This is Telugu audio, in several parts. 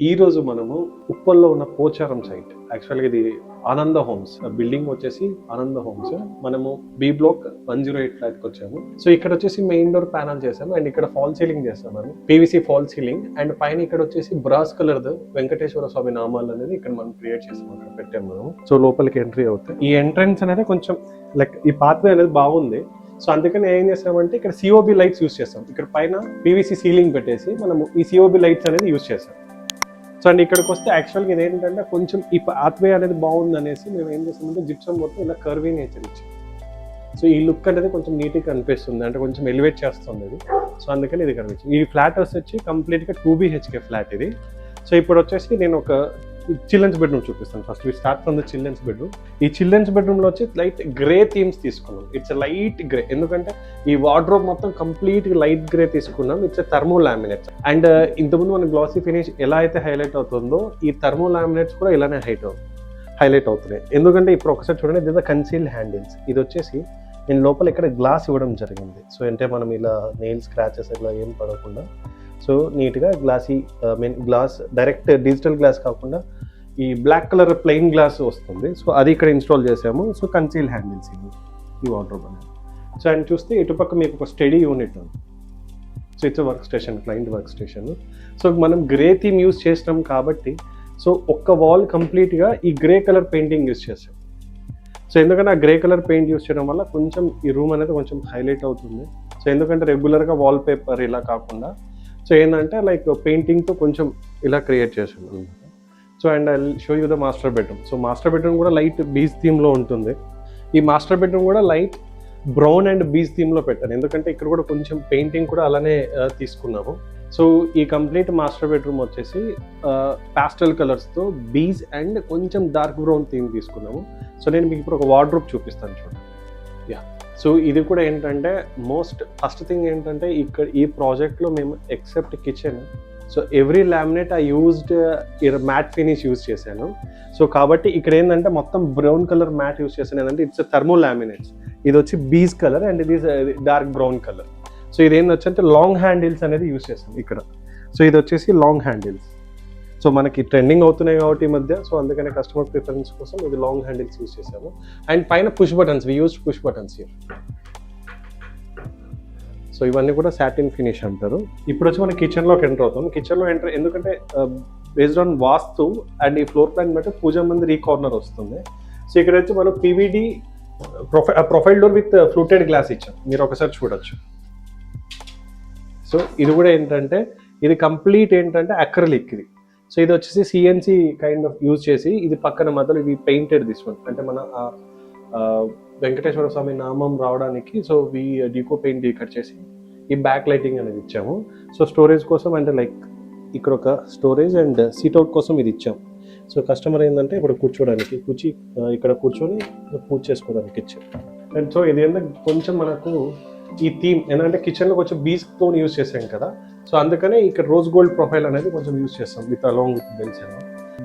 ఈ రోజు మనము ఉప్పల్లో ఉన్న పోచారం సైట్, యాక్చువల్గా ఇది ఆనంద హోమ్స్ బిల్డింగ్ వచ్చేసి ఆనంద హోమ్స్. మనము బి బ్లాక్ 108 ఫ్లాట్ కి వచ్చాము. సో ఇక్కడ వచ్చేసి మెయిన్ డోర్ ప్యానల్ చేసాము అండ్ ఇక్కడ ఫాల్ సీలింగ్ చేస్తాం మనం, పీవీసీ ఫాల్ సీలింగ్. అండ్ పైన ఇక్కడ వచ్చేసి బ్రాస్ కలర్ వెంకటేశ్వర స్వామి నామాలు అనేది ఇక్కడ మనం క్రియేట్ చేసాము, అక్కడ పెట్టాము మనం. సో లోపలికి ఎంట్రీ అవుతాయి. ఈ ఎంట్రన్స్ అనేది కొంచెం లైక్ ఈ పాత్వే అనేది బాగుంది. సో అందుకని ఏం చేస్తామంటే ఇక్కడ సిఓబి లైట్స్ యూస్ చేస్తాం. ఇక్కడ పైన పీవీసీ సీలింగ్ పెట్టేసి మనము ఈ సిఓబి లైట్స్ అనేది యూస్ చేస్తాం. సో అండ్ ఇక్కడికి వస్తే యాక్చువల్గా ఇది ఏంటంటే కొంచెం ఈ పాత్వే అనేది బాగుంది అనేసి మేము ఏం చేస్తామంటే జిప్సమ్ మొత్తం ఇలా కర్వీ నేచర్ ఇచ్చాం. సో ఈ లుక్ అనేది కొంచెం నీట్గా కనిపిస్తుంది, అంటే కొంచెం ఎలివేట్ చేస్తుంది ఇది. సో అందుకని ఇది కనిపించింది. ఈ ఫ్లాట్ వచ్చి కంప్లీట్గా 2 BHK ఫ్లాట్ ఇది. సో ఇప్పుడు వచ్చేసి నేను ఒక చిల్డ్రన్స్ బెడ్రూమ్ చూపిస్తాను. First we start from the children's bedroom. ఈ చిల్డ్రన్స్ బెడ్రూమ్లో వచ్చి లైట్ గ్రే థీమ్స్ తీసుకున్నాం. ఇట్స్ లైట్ గ్రే, ఎందుకంటే ఈ వార్డ్రోబ్ మొత్తం కంప్లీట్ లైట్ గ్రే తీసుకున్నాం. It's thermo laminates. అండ్ ఇంతకుముందు మన గ్లాసీ ఫినిష్ ఎలా అయితే హైలైట్ అవుతుందో ఈ థర్మో లామినేట్స్ కూడా ఇలానే హైలైట్ అవుతున్నాయి. ఎందుకంటే ఇప్పుడు ఒకసారి చూడండి, ఇది కన్సీల్డ్ హ్యాండిల్స్. ఇది వచ్చేసి నేను లోపల ఇక్కడ గ్లాస్ ఇవ్వడం జరిగింది. సో అంటే మనం ఇలా నెయిల్ స్క్రాచెస్ ఇలా ఏం పడకుండా సో నీట్గా గ్లాస్ డైరెక్ట్ డిజిటల్ గ్లాస్ కాకుండా ఈ బ్లాక్ కలర్ ప్లెయిన్ గ్లాస్ వస్తుంది. సో అది ఇక్కడ ఇన్స్టాల్ చేసాము. సో కన్సీల్ హ్యాండిల్స్ ఈ వార్డ్రోబ్ అనేది. సో అండ్ చూస్తే ఇటుపక్క మీకు ఒక స్టడీ యూనిట్ ఉంది. So it's work station, client work station. So మనం గ్రే థీమ్ యూస్ చేసినాం కాబట్టి సో ఒక్క వాల్ కంప్లీట్గా ఈ గ్రే కలర్ పెయింటింగ్ యూస్ చేసాం. సో ఎందుకంటే ఆ గ్రే కలర్ పెయింట్ యూస్ చేయడం వల్ల కొంచెం ఈ రూమ్ అనేది కొంచెం హైలైట్ అవుతుంది. సో ఎందుకంటే రెగ్యులర్గా వాల్ పేపర్ ఇలా కాకుండా సో ఏంటంటే లైక్ పెయింటింగ్తో కొంచెం ఇలా క్రియేట్ చేసాం అనమాట. So and I show you the master bedroom. So master bedroom కూడా లైట్ బీచ్ థీమ్లో ఉంటుంది. ఈ మాస్టర్ బెడ్రూమ్ కూడా లైట్ బ్రౌన్ అండ్ బీచ్ థీమ్లో పెట్టాను, ఎందుకంటే ఇక్కడ కూడా కొంచెం పెయింటింగ్ కూడా అలానే తీసుకున్నాము. సో ఈ కంప్లీట్ మాస్టర్ బెడ్రూమ్ వచ్చేసి పాస్టల్ కలర్స్తో బీచ్ అండ్ కొంచెం డార్క్ బ్రౌన్ థీమ్ తీసుకున్నాము. సో నేను మీకు ఇప్పుడు ఒక వార్డ్రోబ్ చూపిస్తాను చూడండి. యా, సో ఇది కూడా ఏంటంటే ఫస్ట్ థింగ్ ఏంటంటే ఇక్కడ ఈ ప్రాజెక్ట్లో మేము except kitchen, so every laminate I used matt finish use చేశాను. సో కాబట్టి ఇక్కడ ఏంటంటే మొత్తం బ్రౌన్ కలర్ మ్యాట్ యూజ్ చేశాను. ఏంటంటే ఇట్స్ థర్మో లామినేట్స్. ఇది వచ్చి బీజ్ కలర్ అండ్ ఇది డార్క్ బ్రౌన్ కలర్. సో ఇది ఏంటంటే లాంగ్ హ్యాండిల్స్ అనేది యూజ్ చేశాను ఇక్కడ. సో ఇది వచ్చేసి లాంగ్ హ్యాండిల్స్. సో మనకి ట్రెండింగ్ అవుతున్నాయి కాబట్టి ఈ మధ్య, సో అందుకనే కస్టమర్ ప్రిఫరెన్స్ కోసం ఇది లాంగ్ హ్యాండిల్స్ యూజ్ చేసాము. అండ్ పైన push buttons, we use push buttons here. So ఇవన్నీ కూడా సాటిన్ ఫినిష్ అంటారు. ఇప్పుడు వచ్చి మనం కిచెన్లోకి ఎంటర్ అవుతాం. కిచెన్లో ఎందుకంటే బేస్డ్ ఆన్ వాస్తు అండ్ ఈ ఫ్లోర్ ప్లాన్ బట్టి పూజా మందిర్ ఈ కార్నర్ వస్తుంది. సో ఇక్కడ వచ్చి మనం పీవీడి profile door with fluted glass ఇచ్చాం, మీరు ఒకసారి చూడొచ్చు. సో ఇది కూడా ఏంటంటే ఇది కంప్లీట్ ఏంటంటే అక్రిలిక్ ఇది. సో ఇది వచ్చేసి సిఎన్సి కైండ్ ఆఫ్ యూజ్ చేసి ఇది పక్కన మధ్యలో ఇది పెయింటెడ్ దిస్ వన్, అంటే మన వెంకటేశ్వర స్వామి నామం రావడానికి సో డీకో పెయింట్ కట్ చేసి ఈ బ్యాక్ లైటింగ్ అనేది ఇచ్చాము. సో స్టోరేజ్ కోసం అంటే లైక్ ఇక్కడ ఒక స్టోరేజ్ అండ్ సీట్అవుట్ కోసం ఇది ఇచ్చాము. సో కస్టమర్ ఏంటంటే ఇప్పుడు కూర్చోడానికి ఇక్కడ కూర్చొని పూజ చేసుకోవడానికి ఇచ్చాము. అండ్ సో ఇది ఏంటంటే కొంచెం మనకు ఈ థీమ్ ఏంటంటే కిచెన్లో కొంచెం బీచ్ టోన్ యూజ్ చేసాం కదా, సో అందుకనే ఇక్కడ రోజ్ గోల్డ్ ప్రొఫైల్ అనేది కొంచెం యూజ్ చేస్తాం విత్ అలాంగ్ విత్ బెల్స్.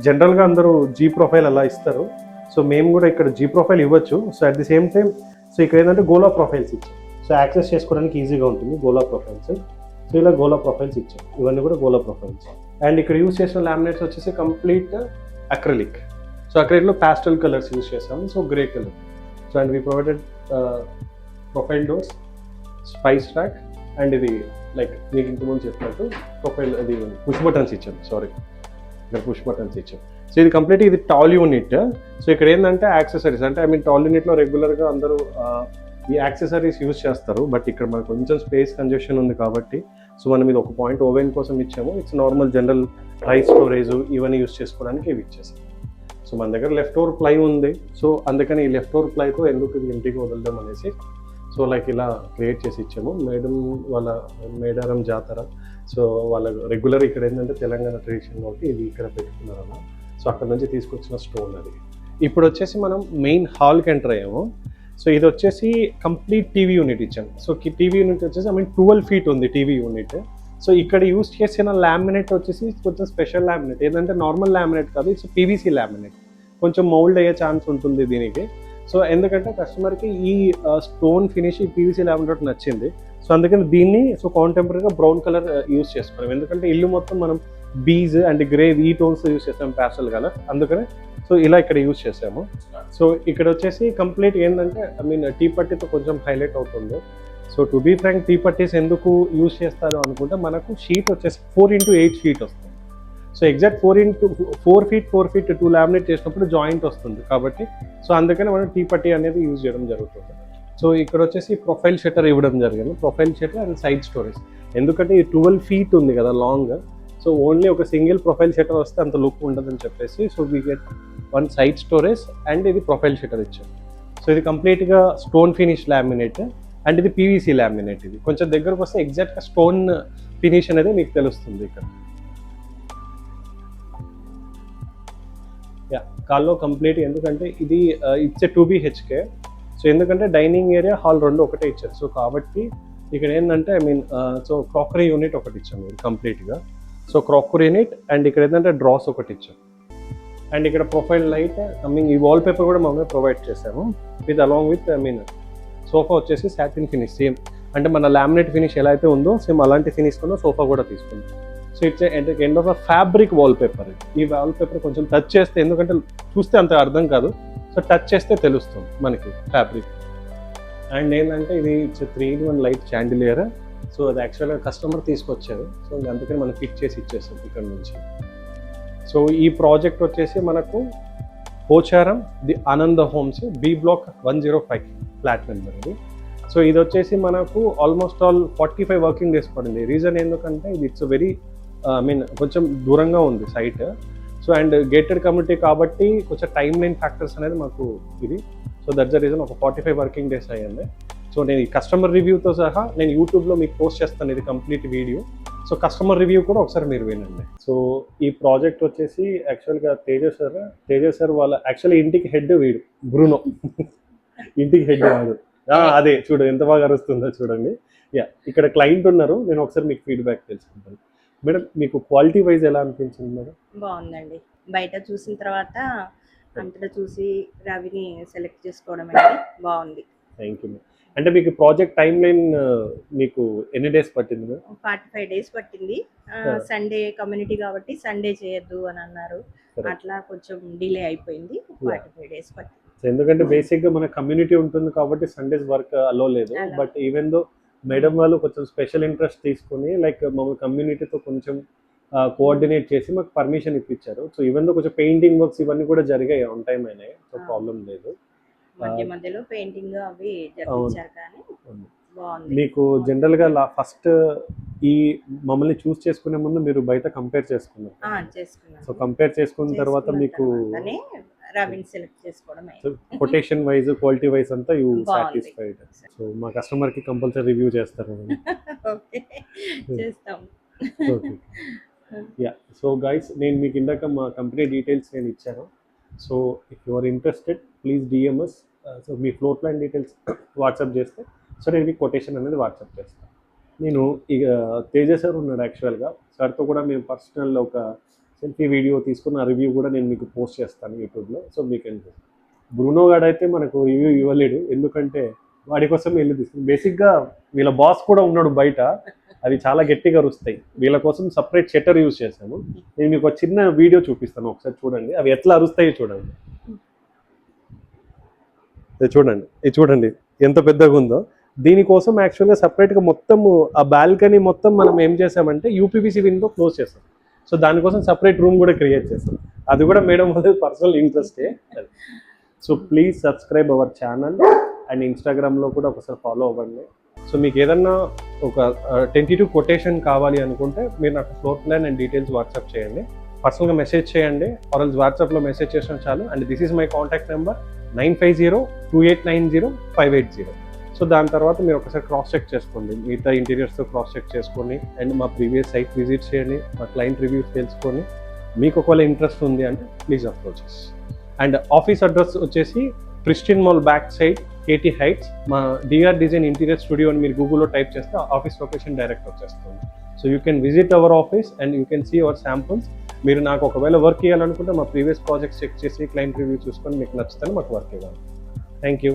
జనరల్గా అందరూ జీ ప్రొఫైల్ అలా ఇస్తారు. సో మేము కూడా ఇక్కడ జీ ప్రొఫైల్ ఇవ్వచ్చు. So at the same time so ఇక్కడ ఏంటంటే గోలా ప్రొఫైల్స్ ఇచ్చాం. సో యాక్సెస్ చేసుకోవడానికి ఈజీగా ఉంటుంది గోలా ప్రొఫైల్స్. సో ఇలా గోలా ప్రొఫైల్స్ ఇచ్చాం, ఇవన్నీ కూడా గోలా ప్రొఫైల్స్. అండ్ ఇక్కడ యూజ్ చేసిన లామినేట్స్ వచ్చేసి కంప్లీట్ అక్రిలిక్. సో అక్రిలిక్లో పాస్టల్ కలర్స్ యూజ్ చేస్తాము. So grey colour. So and we provided profile doors, spice rack and ఇది లైక్ మీకు ఇంతకుముందు చెప్పినట్టు ప్రొఫైల్ అది పుష్ బటన్స్ ఇచ్చాం. ఇక్కడ పుష్ బటన్స్ ఇచ్చాం. సో ఇది కంప్లీట్ ఇది టాల్ యూనిట్. సో ఇక్కడ ఏంటంటే యాక్సెసరీస్ అంటే టాల్ యూనిట్లో రెగ్యులర్గా అందరూ ఈ యాక్సెసరీస్ యూజ్ చేస్తారు. బట్ ఇక్కడ మనకు కొంచెం స్పేస్ కంజెషన్ ఉంది కాబట్టి సో మనం ఇది ఒక పాయింట్ ఓవెన్ కోసం ఇచ్చాము. It's normal general rice storage ఇవన్నీ యూజ్ చేసుకోవడానికి ఇవి ఇచ్చేసాం. సో మన దగ్గర లెఫ్ట్ ఓవర్ ప్లై ఉంది. సో అందుకని ఈ లెఫ్ట్ ఓవర్ ప్లైతో ఎందుకు ఇది ఇంటికి వదలడం అనేసి సో లైక్ ఇలా క్రియేట్ చేసి ఇచ్చాము. వాళ్ళ మేడారం జాతర, సో వాళ్ళ రెగ్యులర్ ఇక్కడ ఏంటంటే తెలంగాణ ట్రెడిషన్ కాబట్టి ఇది ఇక్కడ పెట్టుకున్నారు అలా. సో అక్కడ నుంచి తీసుకొచ్చిన స్టోన్ అది. ఇప్పుడు వచ్చేసి మనం మెయిన్ హాల్కి ఎంటర్ అయ్యాము. సో ఇది వచ్చేసి కంప్లీట్ టీవీ యూనిట్ ఇచ్చాము. సో టీవీ యూనిట్ వచ్చేసి 12 feet ఉంది టీవీ యూనిట్. సో ఇక్కడ యూజ్ చేసిన లామినేట్ వచ్చేసి కొంచెం స్పెషల్ లామినేట్, ఏంటంటే నార్మల్ లామినేట్ కాదు, ఇట్స్ పీవీసీ లామినేట్. కొంచెం మౌల్డ్ అయ్యే ఛాన్స్ ఉంటుంది దీనికి. సో ఎందుకంటే కస్టమర్కి ఈ స్టోన్ ఫినిష్ ఈ పీవీసీ లామినేట్ నచ్చింది. సో అందుకని దీన్ని సో కాంటెంపరీగా బ్రౌన్ కలర్ యూజ్ చేసుకున్నాం. ఎందుకంటే ఇల్లు మొత్తం మనం బీజ్ అండ్ గ్రే ఈ టోన్స్ యూస్ చేస్తాం ప్యాస్టల్ కలర్, అందుకనే సో ఇలా ఇక్కడ యూస్ చేసాము. సో ఇక్కడ వచ్చేసి కంప్లీట్ ఏంటంటే ఐ మీన్ టీ పట్టీతో కొంచెం హైలైట్ అవుతుంది. So to be frank T పట్టీస్ ఎందుకు యూస్ చేస్తారు అనుకుంటే మనకు షీట్ వచ్చేసి 4x8 షీట్ వస్తుంది. సో ఎగ్జాక్ట్ 4 feet 2 లామినేట్ చేసినప్పుడు జాయింట్ వస్తుంది కాబట్టి సో అందుకని మనం టీ పట్టీ అనేది యూజ్ చేయడం జరుగుతుంది. సో ఇక్కడ వచ్చేసి ప్రొఫైల్ షట్టర్ ఇవ్వడం జరిగింది, profile shutter and side storage. ఎందుకంటే ఈ 12 feet ఉంది కదా లాంగ్, సో ఓన్లీ ఒక సింగిల్ ప్రొఫైల్ షట్టర్ వస్తే అంత లుక్ ఉండదని చెప్పేసి so we get 1 side storage and ఇది ప్రొఫైల్ షట్టర్ ఇచ్చాం. సో ఇది కంప్లీట్గా స్టోన్ ఫినిష్ లామినేట్ అండ్ ఇది పీవీసీ లామినేట్. ఇది కొంచెం దగ్గరకు వస్తే ఎగ్జాక్ట్గా స్టోన్ ఫినిష్ అనేది మీకు తెలుస్తుంది. ఇక్కడ కాల్లో కంప్లీట్, ఎందుకంటే ఇది ఇట్స్ 2 BHK. సో ఎందుకంటే డైనింగ్ ఏరియా హాల్ రెండు ఒకటే ఇచ్చారు. సో కాబట్టి ఇక్కడ ఏంటంటే I mean so crockery unit ఒకటి ఇచ్చాము ఇది కంప్లీట్గా. సో క్రాకరీ యూనిట్ అండ్ ఇక్కడ ఏంటంటే డ్రాస్ ఒకటి ఇచ్చాం. అండ్ ఇక్కడ ప్రొఫైల్ లైట్ ఐ మీన్ ఈ వాల్ పేపర్ కూడా మనం ప్రొవైడ్ చేసాము with along with I mean sofa వచ్చేసి సాటిన్ ఫినిష్ సేమ్, అంటే మన లామినేట్ ఫినిష్ ఎలా అయితే ఉందో సేమ్ అలాంటి ఫినిష్తో సోఫా కూడా తీసుకుంటాం. So it's end of a fabric wall paper. ఈ వాల్ పేపర్ కొంచెం టచ్ చేస్తే, ఎందుకంటే చూస్తే అంత అర్థం కాదు, సో టచ్ చేస్తే తెలుస్తుంది మనకి ఫ్యాబ్రిక్. అండ్ ఏంటంటే ఇది ఇట్స్ 3-in-1 లైట్ చాండిలియర్. సో అది యాక్చువల్గా కస్టమర్ తీసుకొచ్చారు, సో అందుకని మనం ఫిట్ చేసి ఇచ్చేస్తాం ఇక్కడ నుంచి. సో ఈ ప్రాజెక్ట్ వచ్చేసి మనకు Pocharam the Ananda homes B Block 105 flat number ఇది. సో ఇది వచ్చేసి మనకు ఆల్మోస్ట్ 45 వర్కింగ్ డేస్ పడింది. రీజన్ ఎందుకంటే ఇది ఇట్స్ వెరీ ఐ మీన్ కొంచెం దూరంగా ఉంది site. So and gated community కాబట్టి కొంచెం టైం లైన్ ఫ్యాక్టర్స్ అనేది మాకు ఇది. సో దట్స్ ద రీజన్ ఒక 45 వర్కింగ్ డేస్ అయ్యింది. సో నేను ఈ కస్టమర్ రివ్యూతో సహా నేను యూట్యూబ్లో మీకు పోస్ట్ చేస్తాను ఇది complete video. So customer review కూడా ఒకసారి మీరు వినండి. సో ఈ ప్రాజెక్ట్ వచ్చేసి యాక్చువల్గా తేజ సార్ వాళ్ళ యాక్చువల్లీ ఇంటికి హెడ్ వీడు బ్రూనో. ఇంటికి హెడ్ వాడు, అదే చూడు ఎంత బాగా అరుస్తుందో చూడండి. ఇక్కడ క్లయింట్ ఉన్నారు, నేను ఒకసారి మీకు ఫీడ్బ్యాక్ తెలుసుకుంటాను. మేడం మీకు క్వాలిటీ వైజ్ ఎలా అనిపించింది మేడం? బాగుందండి. బయట చూసిన తర్వాత అంతటా చూసి రవిని సెలెక్ట్ చేసుకోవడం అనేది బాగుంది. Thank you. అంటే మీకు ప్రాజెక్ట్ టైం లైన్ మీకు ఎన్ని డేస్ పట్టింది మేడం? 45 days పట్టింది. సండే కమ్యూనిటీ కాబట్టి సండే చేయొద్దు అని అన్నారు, అట్లా కొంచెం డిలే అయిపోయింది. 45 days పట్టింది. ఎందుకంటే బేసిక్గా మన కమ్యూనిటీ ఉంటుంది కాబట్టి సండేస్ వర్క్ అలో లేదు. బట్ ఈవెన్ దో మేడం వాళ్ళు కొంచెం స్పెషల్ ఇంట్రెస్ట్ తీసుకొని లైక్ మమ్మల్ని కమ్యూనిటీతో కొంచెం కోఆర్డినేట్ చేసి మాకు పర్మిషన్ ఇప్పించారు. సో ఈవెన్ దో కొంచెం పెయింటింగ్ వర్క్స్ ఇవన్నీ కూడా జరిగాయి, ఆన్ టైం అయినాయి, సో ప్రాబ్లం లేదు. మధ్యలో పెయింటింగ్ అవి జరిపించారు కానీ బాగుంది. మీకు జనరల్గా ఫస్ట్ ఈ మమ్మల్ని చూస్ చేసుకునే ముందు మీరు బయట కంపేర్ చేసుకున్నారు. సో కంపేర్ చేసుకున్న తర్వాత మీకు రవిని సెలెక్ట్ చేసుకోవడం, కొటేషన్ వైజ్ క్వాలిటీ వైజ్ అంతా యూ సాటిస్ఫైడ్. సో మా కస్టమర్ కి కంపల్సరీ రివ్యూ చేస్తారు. యా, సో గైస్ నేను మీకు ఇందాక మా కంపెనీ డీటెయిల్స్ నేను ఇచ్చాను. So if you are interested please DMs. So మీ ఫ్లోర్ ప్లాన్ డీటెయిల్స్ వాట్సాప్ చేస్తే సో నేను మీకు కొటేషన్ అనేది వాట్సాప్ చేస్తాను. నేను ఇక తేజ సార్ ఉన్నాడు యాక్చువల్గా, సార్తో కూడా మేము పర్సనల్ ఒక సెల్ఫీ వీడియో తీసుకున్న రివ్యూ కూడా నేను మీకు పోస్ట్ చేస్తాను యూట్యూబ్లో. సో మీకు బ్రూనో గాడు అయితే మనకు రివ్యూ ఇవ్వలేడు, ఎందుకంటే వాడి కోసం వెళ్ళి తీసుకుని బేసిక్గా వీళ్ళ బాస్ కూడా ఉన్నాడు బయట, అవి చాలా గట్టిగా అరుస్తాయి. వీళ్ళ కోసం సపరేట్ షట్టర్ యూజ్ చేశాము. నేను మీకు ఒక చిన్న వీడియో చూపిస్తాను, ఒకసారి చూడండి అవి ఎట్లా అరుస్తాయి చూడండి. ఇది చూడండి ఎంత పెద్దగా ఉందో. దీనికోసం యాక్చువల్గా సపరేట్గా మొత్తం ఆ బాల్కనీ మొత్తం మనం ఏం చేసామంటే యూపీవీసీ విండో క్లోజ్ చేస్తాం. సో దానికోసం సపరేట్ రూమ్ కూడా క్రియేట్ చేస్తాం, అది కూడా మేడం వల్ల పర్సనల్ ఇంట్రెస్టే. So please subscribe our channel and ఇన్స్టాగ్రామ్లో కూడా ఒకసారి ఫాలో అవ్వండి. సో మీకు ఏదన్నా ఒక టెంటేటివ్ కొటేషన్ కావాలి అనుకుంటే మీరు నాకు floor plan and details WhatsApp చేయండి, పర్సనల్గా మెసేజ్ చేయండి, ఆర్ వాట్సాప్లో మెసేజ్ చేసిన చాలు. And this is my contact number 9502890580. So దాని తర్వాత మీరు ఒకసారి క్రాస్ చెక్ చేసుకోండి, మిగతా ఇంటీరియర్స్తో క్రాస్ చెక్ చేసుకోండి అండ్ మా ప్రీవియస్ సైట్ విజిట్ చేయండి, మా క్లయింట్ రివ్యూస్ తెలుసుకొని మీకు ఒకవేళ ఇంట్రెస్ట్ ఉంది అంటే please approaches. And office address వచ్చేసి Pristine mall back side KT heights. మా డిఆర్ డిజైన్ ఇంటీరియర్ స్టూడియో అని మీరు గూగుల్లో టైప్ చేస్తే ఆఫీస్ లొకేషన్ డైరెక్ట్ వచ్చేస్తుంది. So you can visit our office and you can see our samples. మీరు నాకు ఒకవేళ వర్క్ చేయాలనుకుంటే మా ప్రీవియస్ ప్రాజెక్ట్స్ చెక్ చేసి క్లయింట్ రివ్యూ చూసుకొని మీకు నచ్చితే మాకు వర్క్ ఇవ్వాలి. Thank you.